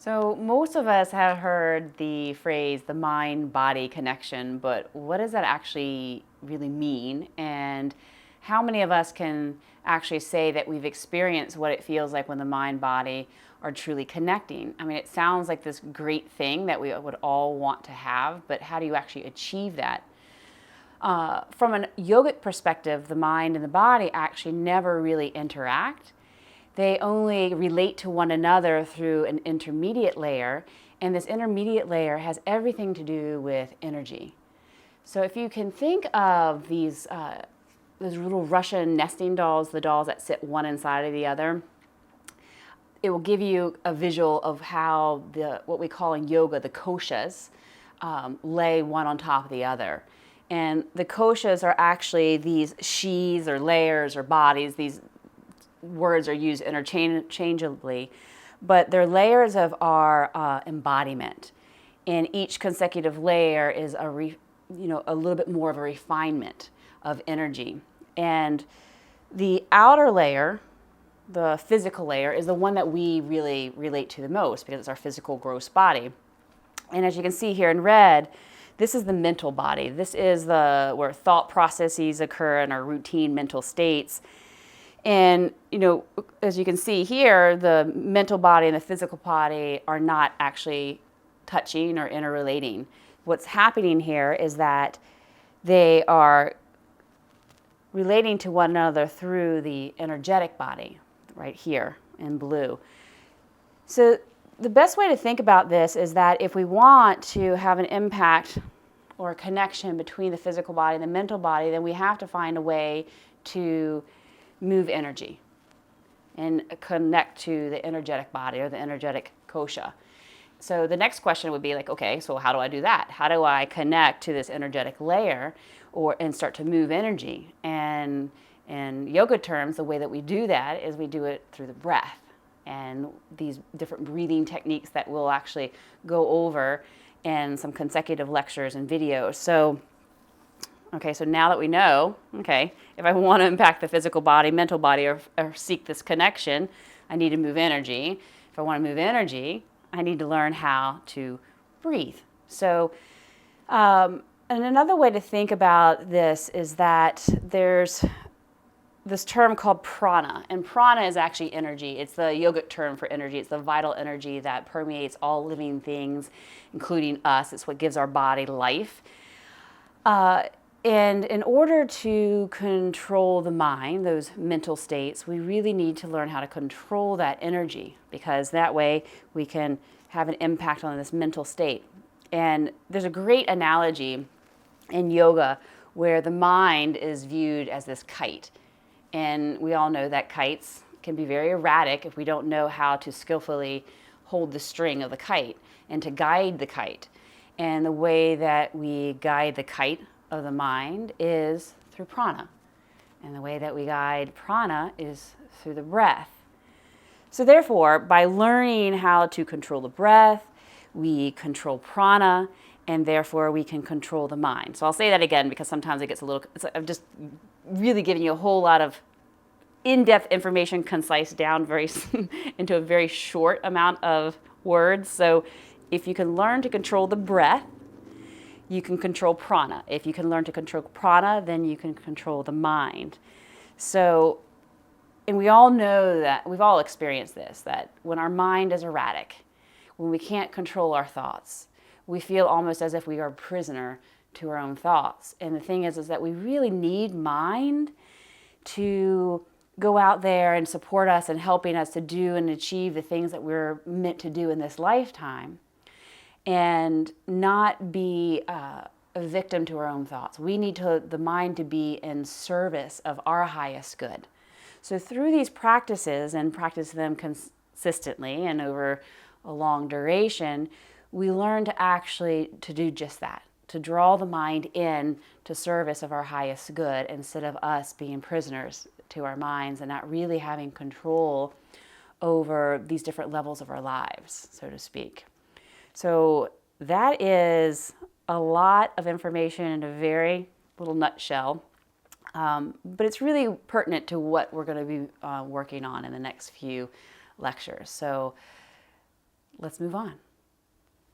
So most of us have heard the phrase the mind-body connection, but what does that actually really mean? And how many of us can actually say that we've experienced what it feels like when the mind-body are truly connecting? I mean, it sounds like this great thing that we would all want to have, but how do you actually achieve that? From a yogic perspective, the mind and the body actually never really interact. They only relate to one another through an intermediate layer, and this intermediate layer has everything to do with energy. So if you can think of these those little Russian nesting dolls, the dolls that sit one inside of the other, it will give you a visual of how what we call in yoga the koshas lay one on top of the other. And the koshas are actually these sheaths or layers or bodies. These words are used interchangeably, but they're layers of our embodiment. And each consecutive layer is a little bit more of a refinement of energy. And the outer layer, the physical layer, is the one that we really relate to the most because it's our physical gross body. And as you can see here in red, this is the mental body. This is where thought processes occur in our routine mental states. And, as you can see here, the mental body and the physical body are not actually touching or interrelating. What's happening here is that they are relating to one another through the energetic body, right here in blue. So the best way to think about this is that if we want to have an impact or a connection between the physical body and the mental body, then we have to find a way to move energy and connect to the energetic body or the energetic kosha. So the next question would be like, okay, so how do I do that? How do I connect to this energetic layer and start to move energy? And in yoga terms, the way that we do that is we do it through the breath and these different breathing techniques that we'll actually go over in some consecutive lectures and videos. So now that we know, if I want to impact the physical body, mental body, or seek this connection, I need to move energy. If I want to move energy, I need to learn how to breathe. So, and another way to think about this is that there's this term called prana, and prana is actually energy. It's the yogic term for energy. It's the vital energy that permeates all living things, including us. It's what gives our body life. And in order to control the mind, those mental states, we really need to learn how to control that energy, because that way we can have an impact on this mental state. And there's a great analogy in yoga where the mind is viewed as this kite. And we all know that kites can be very erratic if we don't know how to skillfully hold the string of the kite and to guide the kite. And the way that we guide the kite of the mind is through prana. And the way that we guide prana is through the breath. So therefore, by learning how to control the breath, we control prana, and therefore we can control the mind. So I'll say that again because sometimes it gets I'm just really giving you a whole lot of in-depth information, concise down into a very short amount of words. So if you can learn to control the breath, you can control prana. If you can learn to control prana, then you can control the mind. So, and we all know that, we've all experienced this, that when our mind is erratic, when we can't control our thoughts, we feel almost as if we are a prisoner to our own thoughts. And the thing is that we really need mind to go out there and support us and helping us to do and achieve the things that we're meant to do in this lifetime, and not be a victim to our own thoughts. We need the mind to be in service of our highest good. So through these practices, and practice them consistently and over a long duration, we learn to do just that, to draw the mind in to service of our highest good instead of us being prisoners to our minds and not really having control over these different levels of our lives, so to speak. So that is a lot of information in a very little nutshell, but it's really pertinent to what we're going to be working on in the next few lectures. So let's move on.